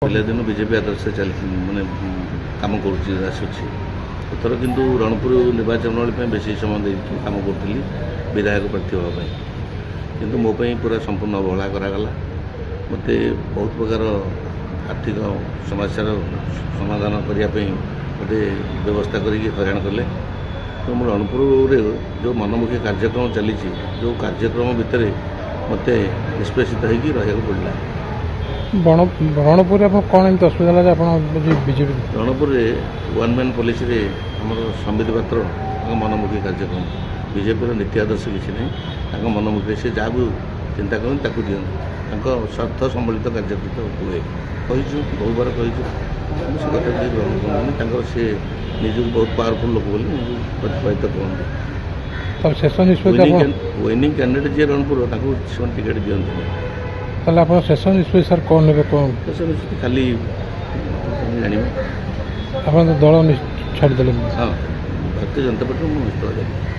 पिलादिन BJP आदर्श चल मैंने कम कर किंतु रणपुर निर्वाचन बेले बेसी समय देखिए कम करी विधायक प्रार्थी हाँपाई किंतु मोपाई पूरा संपूर्ण अवहेला करागला मत बहुत प्रकार आर्थिक समस्यार समाधान करने मत व्यवस्था करके हराण कले तो मुझे रणपुर जो मनमुखी कार्यक्रम चली जो कार्यक्रम भितर मत निष्पेषित होगी रहा पड़ा रणपुर कौन एमती असुविधा है BJP Ranpur one man policy रे हमर संबित पात्र मनमुखी कार्यक्रम बीजेपी नीति आदर्श किसी ना मनमुखी से जहाँ भी चिंता करते दिखाँ स्वार्थ सम्बलित कार्यकृत हुए कही बहुबार कही से कथा ग्रहण करनी सी निज बहुत पावरफुल लोक बोली प्रतिपादित कहते शेष निष्पत्ति विनिंग कैंडिडेट जी रणपुर टिकेट दिखती ताले आप शेष निष्पत्ति सर कौन ने कौन शेष निष्पत्ति खाली जाना आप दल छाड़देले हाँ भारतीय जनता पार्टी मुझे